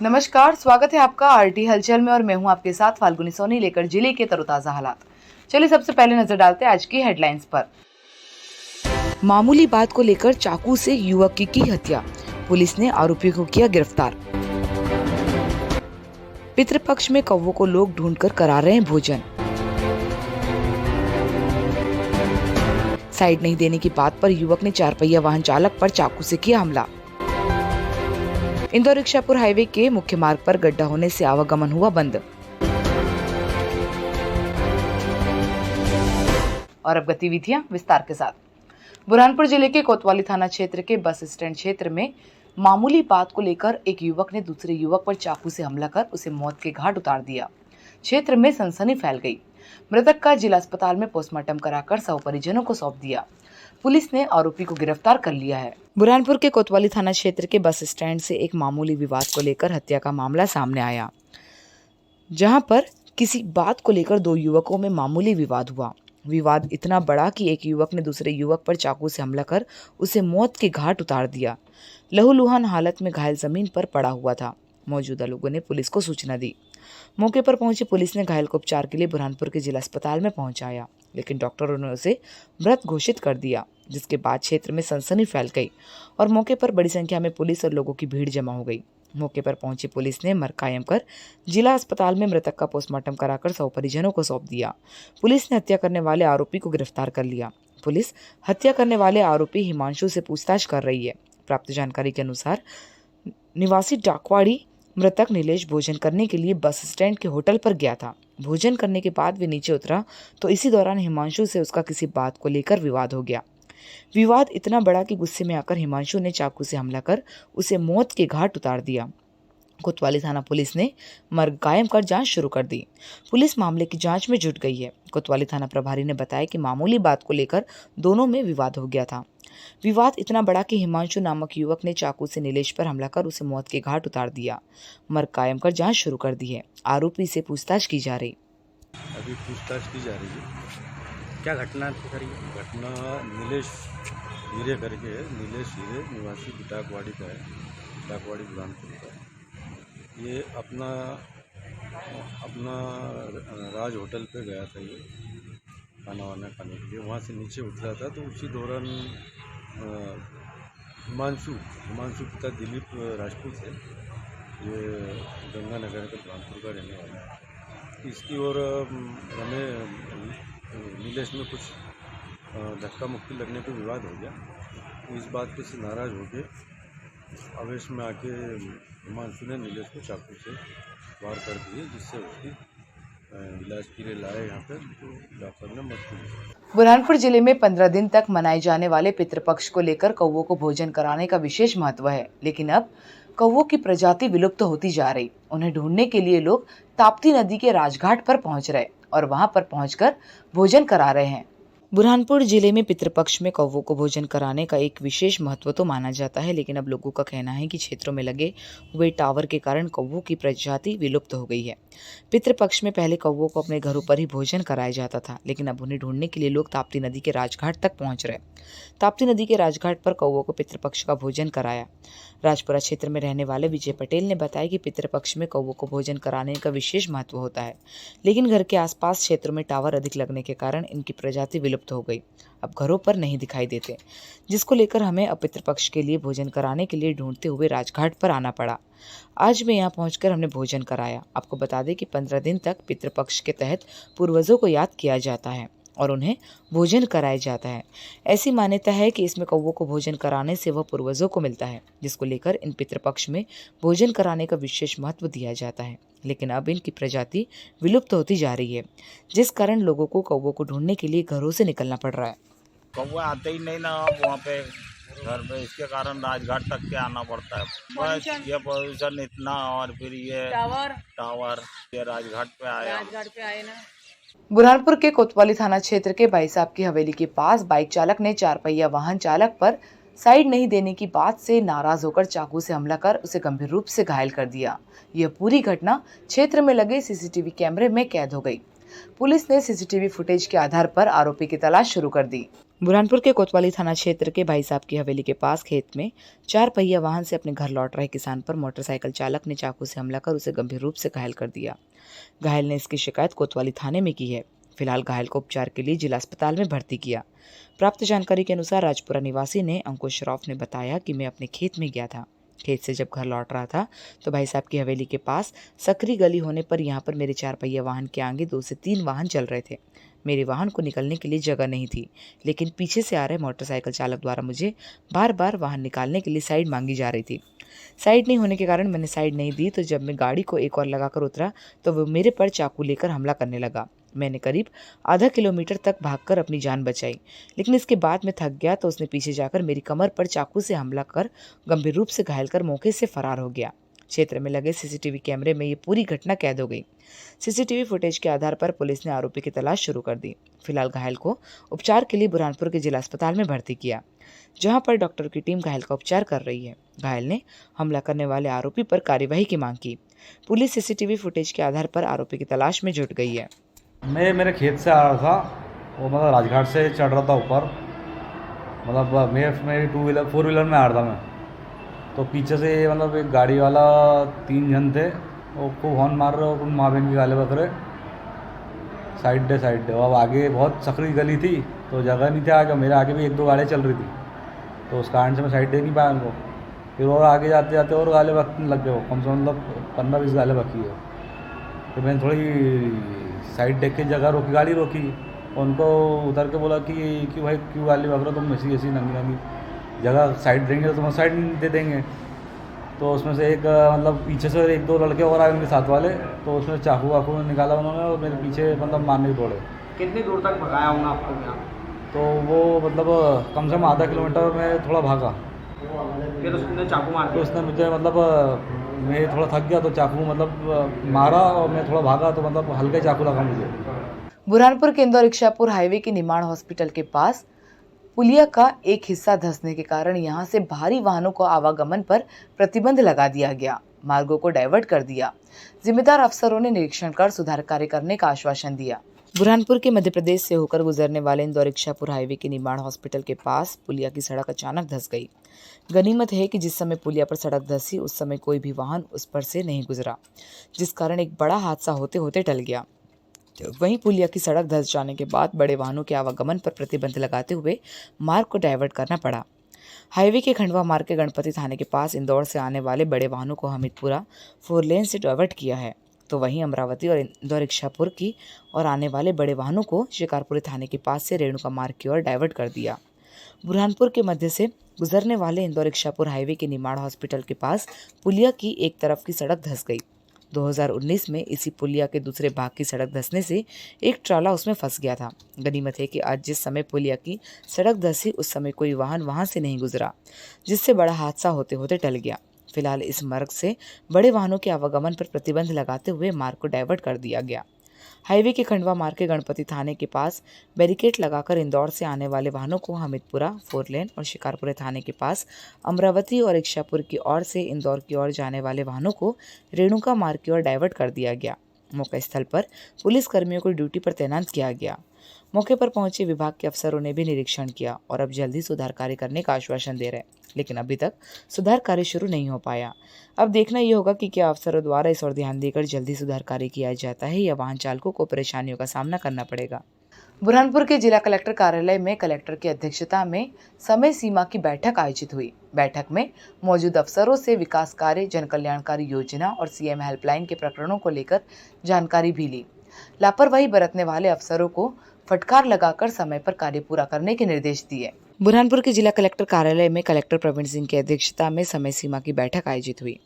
नमस्कार, स्वागत है आपका आरटी हलचल में और मैं हूं आपके साथ फाल्गुनी सोनी लेकर जिले के तरोताजा हालात। चलिए सबसे पहले नजर डालते हैं आज की हेडलाइंस पर। मामूली बात को लेकर चाकू से युवक की हत्या, पुलिस ने आरोपी को किया गिरफ्तार। पितृपक्ष में कौवों को लोग ढूंढकर करा रहे हैं भोजन। साइड नहीं देने की बात पर युवक ने 4 पहिया वाहन चालक पर चाकू से किया हमला। इंदौर इच्छापुर हाईवे के मुख्य मार्ग पर गड्ढा होने से आवागमन हुआ बंद। और अब गतिविधियां विस्तार के साथ। बुरहानपुर जिले के कोतवाली थाना क्षेत्र के बस स्टैंड क्षेत्र में मामूली बात को लेकर एक युवक ने दूसरे युवक पर चाकू से हमला कर उसे मौत के घाट उतार दिया। क्षेत्र में सनसनी फैल गई। मृतक का जिला अस्पताल में पोस्टमार्टम कराकर शव परिजनों को सौंप दिया। पुलिस ने आरोपी को गिरफ्तार कर लिया है। बुरहानपुर के कोतवाली थाना क्षेत्र के बस स्टैंड से एक मामूली विवाद को लेकर हत्या का मामला सामने आया, जहां पर किसी बात को लेकर 2 युवकों में मामूली विवाद हुआ। विवाद इतना बड़ा कि एक युवक ने दूसरे युवक पर चाकू से हमला कर उसे मौत के घाट उतार दिया। लहूलुहान हालत में घायल जमीन पर पड़ा हुआ था। मौजूदा लोगों ने पुलिस को सूचना दी। मौके पर पहुंची पुलिस ने घायल को उपचार के लिए बुरहानपुर के जिला अस्पताल में पहुंचाया, लेकिन डॉक्टरों ने उसे मृत घोषित कर दिया, जिसके बाद क्षेत्र में सनसनी फैल गई और मौके पर बड़ी संख्या में पुलिस और लोगों की भीड़ जमा हो गई। मौके पर पहुंची पुलिस ने मर कायम कर जिला अस्पताल में मृतक का पोस्टमार्टम कराकर शव परिजनों को सौंप दिया। पुलिस ने हत्या करने वाले आरोपी को गिरफ्तार कर लिया। पुलिस हत्या करने वाले आरोपी हिमांशु से पूछताछ कर रही है। प्राप्त जानकारी के अनुसार निवासी डाकवाड़ी मृतक नीलेश भोजन करने के लिए बस स्टैंड के होटल पर गया था। भोजन करने के बाद वे नीचे उतरा तो इसी दौरान हिमांशु से उसका किसी बात को लेकर विवाद हो गया। विवाद इतना बड़ा कि गुस्से में आकर हिमांशु ने चाकू से हमला कर उसे मौत के घाट उतार दिया। कोतवाली थाना पुलिस ने मर्ग कायम कर जांच शुरू कर दी। पुलिस मामले की जांच में जुट गई है। कोतवाली थाना प्रभारी ने बताया कि मामूली बात को लेकर दोनों में विवाद हो गया था। विवाद इतना बड़ा कि हिमांशु नामक युवक ने चाकू से नीलेश पर हमला कर उसे मौत के घाट उतार दिया। मर्ग कायम कर जांच शुरू कर दी है। आरोपी से पूछताछ की जा रही। अभी पूछताछ की जा रही है। क्या घटना थी सर? घटना नीलेश हीरे करके है। नीलेश हीरे निवासी डाकवाड़ी का है, डाकवाड़ी बुरहानपुर का है। ये अपना राज होटल पे गया था, ये खाना वाना खाने के लिए। वहाँ से नीचे उतरा था तो उसी दौरान हिमांशु पिता दिलीप राजपूत है, ये गंगानगर के बुरहानपुर का रहने वाला है। इसकी और हमें नीलेश में कुछ धक्का मुक्की लगने पे विवाद हो गया। तो इस बात पे से नाराज़ होकर आवेश में आके हिमांशु ने नीलेश को चाकू से वार कर दिए, जिससे उसकी इलाज के लिए लाए यहाँ पे, तो डॉक्टर ने मृत्यु दी। बुरहानपुर जिले में 15 दिन तक मनाए जाने वाले पितृपक्ष को लेकर कौवों को भोजन कराने का विशेष महत्व है, लेकिन अब कौवों की प्रजाति विलुप्त होती जा रही। उन्हें ढूंढने के लिए लोग ताप्ती नदी के राजघाट पर पहुंच रहे और वहां पर पहुंचकर भोजन करा रहे हैं। बुरहानपुर जिले में पितृपक्ष में कौवों को भोजन कराने का एक विशेष महत्व तो माना जाता है, लेकिन अब लोगों का कहना है कि क्षेत्रों में लगे हुए टावर के कारण कौवों की प्रजाति विलुप्त हो गई है। पितृपक्ष में पहले कौवों को अपने घरों पर ही भोजन कराया जाता था, लेकिन अब उन्हें ढूंढने के लिए लोग ताप्ती नदी के राजघाट तक पहुंच रहे। ताप्ती नदी के राजघाट पर कौवों को पितृपक्ष का भोजन कराया। राजपुरा क्षेत्र में रहने वाले विजय पटेल ने बताया कि पितृपक्ष में कौवों को भोजन कराने का विशेष महत्व होता है, लेकिन घर के आसपास क्षेत्रों में टावर अधिक लगने के कारण इनकी प्रजाति विलुप्त हो गई। अब घरों पर नहीं दिखाई देते, जिसको लेकर हमें अब पितृपक्ष के लिए भोजन कराने के लिए ढूंढते हुए राजघाट पर आना पड़ा। आज मैं यहाँ पहुंचकर हमने भोजन कराया। आपको बता दें कि 15 दिन तक पितृपक्ष के तहत पूर्वजों को याद किया जाता है और उन्हें भोजन कराया जाता है। ऐसी मान्यता है कि इसमें कौवों को भोजन कराने से वह पूर्वजों को मिलता है, जिसको लेकर इन पितृपक्ष में भोजन कराने का विशेष महत्व दिया जाता है। लेकिन अब इनकी प्रजाति विलुप्त होती जा रही है, जिस कारण लोगों को कौवों को ढूंढने के लिए घरों से निकलना पड़ रहा है। कौवा आते ही नहीं ना अब वहाँ पे घर पे, इसके कारण राजघाट तक के आना पड़ता है। बस ये पोल्यूशन इतना, और फिर ये टावर ये राजघाट पे आए ना। बुरहानपुर के कोतवाली थाना क्षेत्र के भाई साहब की हवेली के पास बाइक चालक ने 4 पहिया वाहन चालक पर साइड नहीं देने की बात से नाराज होकर चाकू से हमला कर उसे गंभीर रूप से घायल कर दिया। यह पूरी घटना क्षेत्र में लगे सीसीटीवी कैमरे में कैद हो गई। पुलिस ने सीसीटीवी फुटेज के आधार पर आरोपी की तलाश शुरू कर दी। बुरहानपुर के कोतवाली थाना क्षेत्र के भाई साहब की हवेली के पास खेत में 4 पहिया वाहन से अपने घर लौट रहे किसान पर मोटरसाइकिल चालक ने चाकू से हमला कर उसे गंभीर रूप से घायल कर दिया। घायल ने इसकी शिकायत कोतवाली थाने में की है। फिलहाल घायल को उपचार के लिए जिला अस्पताल में भर्ती किया। प्राप्त जानकारी के अनुसार राजपुरा निवासी ने अंकुश श्रॉफ ने बताया कि मैं अपने खेत में गया था। खेत से जब घर लौट रहा था तो भाई साहब की हवेली के पास सकरी गली होने पर यहाँ पर मेरे 4 पहिया वाहन के आगे 2 से 3 वाहन चल रहे थे। मेरे वाहन को निकलने के लिए जगह नहीं थी, लेकिन पीछे से आ रहे मोटरसाइकिल चालक द्वारा मुझे बार बार वाहन निकालने के लिए साइड मांगी जा रही थी। साइड नहीं होने के कारण मैंने साइड नहीं दी, तो जब मैं गाड़ी को एक और लगाकर उतरा तो वो मेरे पर चाकू लेकर हमला करने लगा। मैंने करीब आधा किलोमीटर तक भागकर अपनी जान बचाई, लेकिन इसके बाद मैं थक गया तो उसने पीछे जाकर मेरी कमर पर चाकू से हमला कर गंभीर रूप से घायल कर मौके से फरार हो गया। क्षेत्र में लगे सीसीटीवी कैमरे में ये पूरी घटना कैद हो गई। सीसीटीवी फुटेज के आधार पर पुलिस ने आरोपी की तलाश शुरू कर दी। फिलहाल घायल को उपचार के लिए बुरहानपुर के जिला अस्पताल में भर्ती किया, जहां पर डॉक्टर की टीम घायल का उपचार कर रही है। घायल ने हमला करने वाले आरोपी पर कार्यवाही की मांग की। पुलिस सीसीटीवी फुटेज के आधार पर आरोपी की तलाश में जुट गई है। मैं मेरे खेत से आ रहा था, वो मतलब राजघाट से चढ़ रहा था ऊपर, मतलब मेरी 4 व्हीलर में आ रहा था मैं, तो पीछे से मतलब एक गाड़ी वाला 3 जन थे, वो खूब हॉर्न मार रहे हो, माँ बहन की गाले बकरे साइड दे। अब आगे बहुत सकरी गली थी तो जगह नहीं थी आगे, मेरे आगे भी 1-2 गाड़ियाँ चल रही थी, तो उस कारण से मैं साइड दे नहीं पाया उनको। फिर और आगे जाते जाते और गाले बकने लग गए, वो कम से कम मतलब 15-20 गाले बकी है। फिर मैंने थोड़ी साइड देख के जगह रोकी, गाड़ी रोकी, उनको उतर के बोला कि भाई क्यों गाली बक रहे हो तुम, ऐसी नंगी जगह साइड देंगे तो तुम्हें साइड दे देंगे। तो उसमें से एक मतलब पीछे से 1-2 लड़के और आए उनके साथ वाले, तो उसमें चाकू वाकू निकाला उन्होंने और मेरे पीछे मतलब मारने तोड़े। कितनी दूर तक भगाया होगा आपको यहाँ? तो वो मतलब कम से कम आधा किलोमीटर में थोड़ा भागा, फिर उसने चाकू मार तो दिया। उसने मुझे मतलब मैं थोड़ा थक गया तो चाकू मतलब मारा और मैं थोड़ा भागा तो मतलब हल्का चाकू लगा मुझे। बुरहानपुर के इंदौर इच्छापुर हाईवे के निमाड़ हॉस्पिटल के पास पुलिया का एक हिस्सा धंसने के कारण यहां से भारी वाहनों को आवागमन पर प्रतिबंध लगा दिया गया। मार्गों को डाइवर्ट कर दिया। जिम्मेदार अफसरों ने निरीक्षण कर सुधार कार्य करने का आश्वासन दिया। बुरहानपुर के मध्य प्रदेश से होकर गुजरने वाले इंदौर इच्छापुर हाईवे के निमाड़ हॉस्पिटल के पास पुलिया की सड़क अचानक धंस गई। गनीमत है कि जिस समय पुलिया पर सड़क धंसी उस समय कोई भी वाहन उस पर से नहीं गुजरा, जिस कारण एक बड़ा हादसा होते होते टल गया। वहीं पुलिया की सड़क धंस जाने के बाद बड़े वाहनों के आवागमन पर प्रतिबंध लगाते हुए मार्ग को डाइवर्ट करना पड़ा। हाईवे के खंडवा मार्ग के गणपति थाने के पास इंदौर से आने वाले बड़े वाहनों को हमीदपुरा 4 लेन से डाइवर्ट किया है, तो वहीं अमरावती और इंदौर इच्छापुर की और आने वाले बड़े वाहनों को शिकारपुरी थाने के पास से रेणुका मार्ग की ओर डाइवर्ट कर दिया। बुरहानपुर के मध्य से गुजरने वाले इंदौर इच्छापुर हाईवे के निमाड़ हॉस्पिटल के पास पुलिया की एक तरफ की सड़क धंस गई। 2019 में इसी पुलिया के दूसरे भाग की सड़क धंसने से एक ट्राला उसमें फंस गया था। गनीमत है कि आज जिस समय पुलिया की सड़क धंसी उस समय कोई वाहन वहां से नहीं गुजरा, जिससे बड़ा हादसा होते होते टल गया। फिलहाल इस मार्ग से बड़े वाहनों के आवागमन पर प्रतिबंध लगाते हुए मार्ग को डाइवर्ट कर दिया गया। हाईवे के खंडवा मार्ग के गणपति थाने के पास बैरिकेड लगाकर इंदौर से आने वाले वाहनों को हमीदपुरा 4 लेन और शिकारपुरा थाने के पास अमरावती और इच्छापुर की ओर से इंदौर की ओर जाने वाले वाहनों को रेणुका मार्ग की ओर डाइवर्ट कर दिया गया। मौका स्थल पर पुलिस कर्मियों को ड्यूटी पर तैनात किया गया। मौके पर पहुंचे विभाग के अफसरों ने भी निरीक्षण किया और अब जल्दी सुधार कार्य करने का आश्वासन दे रहे, लेकिन अभी तक सुधार कार्य शुरू नहीं हो पाया। अब देखना ये होगा कि क्या अफसरों द्वारा इस ओर ध्यान देकर जल्दी सुधार कार्य किया जाता है या वाहन चालकों को परेशानियों का सामना करना पड़ेगा। बुरहानपुर के जिला कलेक्टर कार्यालय में कलेक्टर की अध्यक्षता में समय सीमा की बैठक आयोजित हुई। बैठक में मौजूद अफसरों से विकास कार्य, जन कल्याणकारी योजना और सीएम हेल्पलाइन के प्रकरणों को लेकर जानकारी भी ली। लापरवाही बरतने वाले अफसरों को फटकार लगाकर समय पर कार्य पूरा करने के निर्देश दिए। बुरहानपुर के जिला कलेक्टर कार्यालय में कलेक्टर प्रवीण सिंह की अध्यक्षता में समय सीमा की बैठक आयोजित हुई।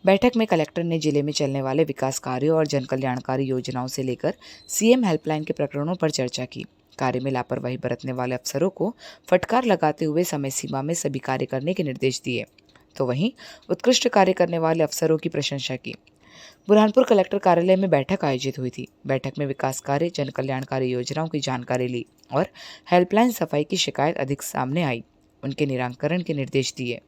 बैठक में कलेक्टर ने जिले में चलने वाले विकास कार्यों और जन कल्याणकारी योजनाओं से लेकर सीएम हेल्पलाइन के प्रकरणों पर चर्चा की। कार्य में लापरवाही बरतने वाले अफसरों को फटकार लगाते हुए समय सीमा में सभी कार्य करने के निर्देश दिए, तो वहीं उत्कृष्ट कार्य करने वाले अफसरों की प्रशंसा की। बुरहानपुर कलेक्टर कार्यालय में बैठक आयोजित हुई थी। बैठक में विकास कार्य, जन कल्याणकारी योजनाओं की जानकारी ली और हेल्पलाइन सफाई की शिकायत अधिक सामने आई, उनके निराकरण के निर्देश दिए।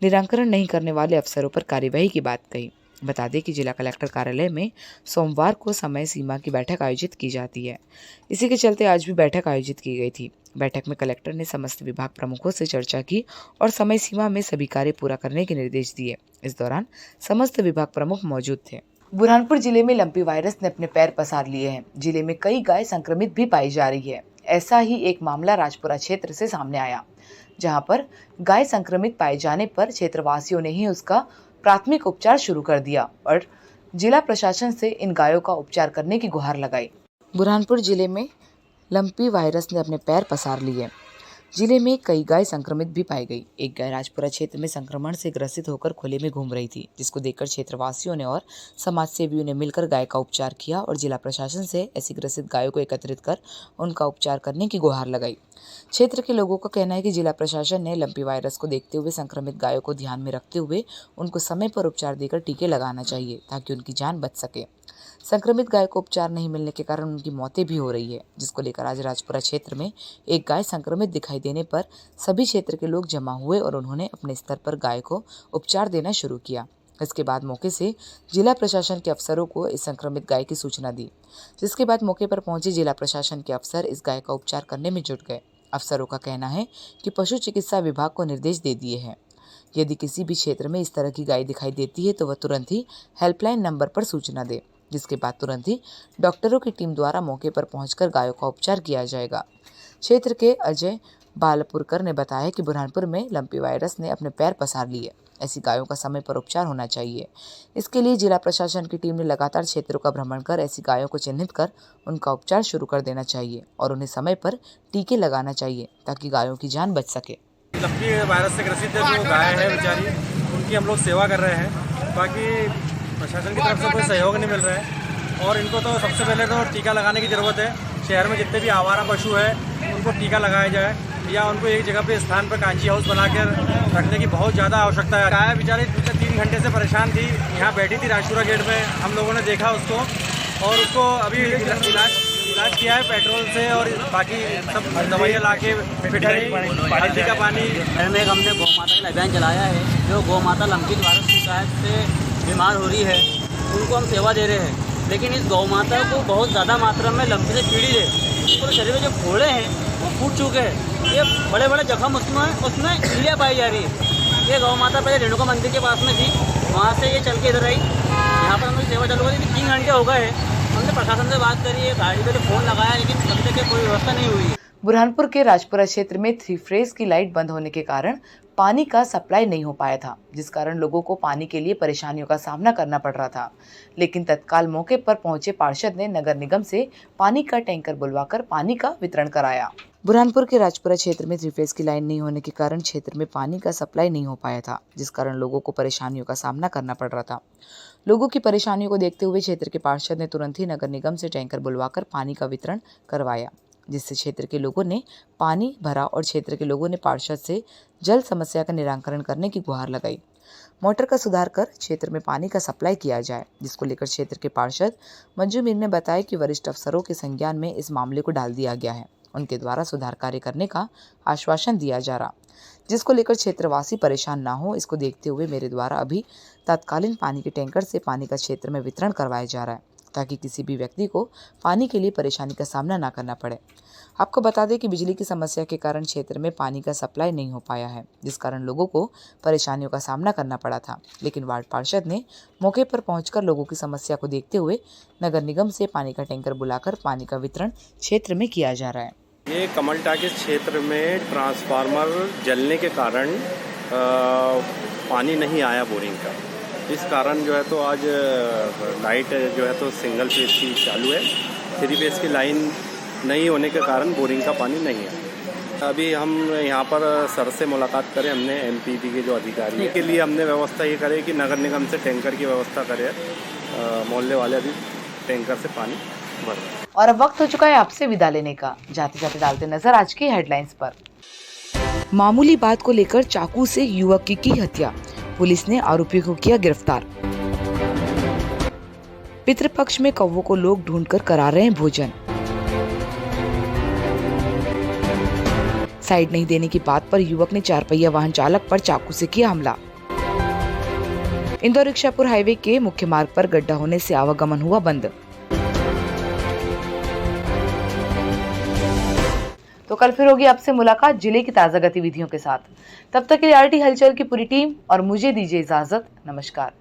निराकरण नहीं करने वाले अफसरों पर कार्यवाही की बात कही। बता दें कि जिला कलेक्टर कार्यालय में सोमवार को समय सीमा की बैठक आयोजित की जाती है। इसी के चलते आज भी बैठक आयोजित की गई थी। बैठक में कलेक्टर ने समस्त विभाग प्रमुखों से चर्चा की और समय सीमा में सभी कार्य पूरा करने के निर्देश दिए। इस दौरान समस्त विभाग प्रमुख मौजूद थे। बुरहानपुर जिले में लंपी वायरस ने अपने पैर पसार लिए हैं। जिले में कई गाय संक्रमित भी पाई जा रही है। ऐसा ही एक मामला राजपुरा क्षेत्र से सामने आया, जहां पर गाय संक्रमित पाए जाने पर क्षेत्रवासियों ने ही उसका प्राथमिक उपचार शुरू कर दिया और जिला प्रशासन से इन गायों का उपचार करने की गुहार लगाई। बुरहानपुर जिले में लंपी वायरस ने अपने पैर पसार लिए। जिले में कई गाय संक्रमित भी पाई गई। एक गाय राजपुरा क्षेत्र में संक्रमण से ग्रसित होकर खुले में घूम रही थी, जिसको देखकर क्षेत्रवासियों ने और समाजसेवियों ने मिलकर गाय का उपचार किया और जिला प्रशासन से ऐसी ग्रसित गायों को एकत्रित कर उनका उपचार करने की गुहार लगाई। क्षेत्र के लोगों का कहना है कि जिला प्रशासन ने लंपी वायरस को देखते हुए संक्रमित गायों को ध्यान में रखते हुए उनको समय पर उपचार देकर टीके लगाना चाहिए ताकि उनकी जान बच सके। संक्रमित गाय को उपचार नहीं मिलने के कारण उनकी मौतें भी हो रही है, जिसको लेकर आज राजपुरा क्षेत्र में एक गाय संक्रमित दिखाई देने पर सभी क्षेत्र के लोग जमा हुए और उन्होंने अपने स्तर पर गाय को उपचार देना शुरू किया। इसके बाद मौके से जिला प्रशासन के अफसरों को इस संक्रमित गाय की सूचना दी, जिसके बाद मौके पर पहुंचे जिला प्रशासन के अफसर इस गाय का उपचार करने में जुट गए। अफसरों का कहना है कि पशु चिकित्सा विभाग को निर्देश दे दिए हैं, यदि किसी भी क्षेत्र में इस तरह की गाय दिखाई देती है तो वह तुरंत ही हेल्पलाइन नंबर पर सूचना दे, जिसके बाद तुरंत ही डॉक्टरों की टीम द्वारा मौके पर पहुंचकर गायों का उपचार किया जाएगा। क्षेत्र के अजय बालपुरकर ने बताया कि बुरहानपुर में लंपी वायरस ने अपने पैर पसार लिए। ऐसी गायों का समय पर उपचार होना चाहिए। इसके लिए जिला प्रशासन की टीम ने लगातार क्षेत्रों का भ्रमण कर ऐसी गायों को चिन्हित कर उनका उपचार शुरू कर देना चाहिए और उन्हें समय पर टीके लगाना चाहिए ताकि गायों की जान बच सके। लंपी वायरस से ग्रसित जो गाय है बेचारी, उनकी हम लोग सेवा कर रहे हैं। बाकी प्रशासन की तरफ से कोई सहयोग नहीं मिल रहा है और इनको तो सबसे पहले तो टीका लगाने की ज़रूरत है। शहर में जितने भी आवारा पशु है उनको टीका लगाया जाए या उनको एक जगह पे स्थान पर कांची हाउस बना कर रखने की बहुत ज़्यादा आवश्यकता है। गाय बेचारी 3 घंटे से परेशान थी, यहाँ बैठी थी राजपुरा गेट में। हम लोगों ने देखा उसको और उसको अभी इलाज किया है पेट्रोल से और बाकी सब दवाइयाँ ला के फिटकरी हल्दी का पानी। में हमने गौ माता का अभियान चलाया है। जो गौ माता लंपी वायरस की शिकायत से बीमार हो रही है उनको हम सेवा दे रहे हैं, लेकिन इस गौ माता को बहुत ज़्यादा मात्रा में लंपी से पीड़ित है। उसको शरीर में जो फोड़े हैं वो फूट चुके हैं। ये बड़े बड़े जख्म उसमें इलिया पाई जा रही है। ये गौ माता पहले रेणुका मंदिर के पास में थी, वहाँ से ये चल के इधर आई। यहाँ पर हमने सेवा चालू करी। 3 घंटे हो गए। हमने प्रशासन से बात करी है, गाड़ी पे तो फ़ोन लगाया, लेकिन अभी तक कोई व्यवस्था नहीं हुई। बुरहानपुर के राजपुरा क्षेत्र में 3 फेज की लाइट बंद होने के कारण पानी का सप्लाई नहीं हो पाया था, जिस कारण लोगों को पानी के लिए परेशानियों का सामना करना पड़ रहा था। लेकिन तत्काल मौके पर पहुंचे पार्षद ने नगर निगम से पानी का टैंकर बुलवाकर पानी का वितरण कराया। बुरहानपुर के राजपुरा क्षेत्र में 3 फेज की लाइन नहीं होने के कारण क्षेत्र में पानी का सप्लाई नहीं हो पाया था, जिस कारण लोगों को परेशानियों का सामना करना पड़ रहा था। लोगों की परेशानियों को देखते हुए क्षेत्र के पार्षद ने तुरंत ही नगर निगम से टैंकर बुलवाकर पानी का वितरण करवाया, जिससे क्षेत्र के लोगों ने पानी भरा और क्षेत्र के लोगों ने पार्षद से जल समस्या का निराकरण करने की गुहार लगाई। मोटर का सुधार कर क्षेत्र में पानी का सप्लाई किया जाए, जिसको लेकर क्षेत्र के पार्षद मंजू मीर ने बताया कि वरिष्ठ अफसरों के संज्ञान में इस मामले को डाल दिया गया है। उनके द्वारा सुधार कार्य करने का आश्वासन दिया जा रहा, जिसको लेकर क्षेत्रवासी परेशान ना हो। इसको देखते हुए मेरे द्वारा अभी तत्कालीन पानी के टैंकर से पानी का क्षेत्र में वितरण करवाया जा रहा है, ताकि किसी भी व्यक्ति को पानी के लिए परेशानी का सामना ना करना पड़े। आपको बता दें कि बिजली की समस्या के कारण क्षेत्र में पानी का सप्लाई नहीं हो पाया है, जिस कारण लोगों को परेशानियों का सामना करना पड़ा था। लेकिन वार्ड पार्षद ने मौके पर पहुंचकर लोगों की समस्या को देखते हुए नगर निगम से पानी का टैंकर बुलाकर पानी का वितरण क्षेत्र में किया जा रहा है। ये कमल टाकिस क्षेत्र में ट्रांसफार्मर जलने के कारण पानी नहीं आया बोरिंग का। इस कारण जो है तो आज लाइट जो है तो सिंगल फेज की चालू है। 3 फेज की लाइन नहीं होने के कारण बोरिंग का पानी नहीं है। अभी हम यहाँ पर सर से मुलाकात करें, हमने एमपीडी के जो अधिकारी के लिए हमने व्यवस्था ये करे कि नगर निगम से टैंकर की व्यवस्था करें। मोहल्ले वाले अभी टैंकर से पानी भर रहे हैं। और अब वक्त हो चुका है आपसे विदा लेने का। जाते जाते डालते नजर आज की हेडलाइंस पर। मामूली बात को लेकर चाकू से युवक की हत्या, पुलिस ने आरोपी को किया गिरफ्तार। पितृपक्ष में कौवों को लोग ढूंढकर करा रहे हैं भोजन। साइड नहीं देने की बात पर युवक ने 4 पहिया वाहन चालक पर चाकू से किया हमला। इंदौर इच्छापुर हाईवे के मुख्य मार्ग पर गड्ढा होने से आवागमन हुआ बंद। तो कल फिर होगी आपसे मुलाकात जिले की ताजा गतिविधियों के साथ। तब तक के लिए आरटी हलचल की पूरी टीम और मुझे दीजिए इजाजत। नमस्कार।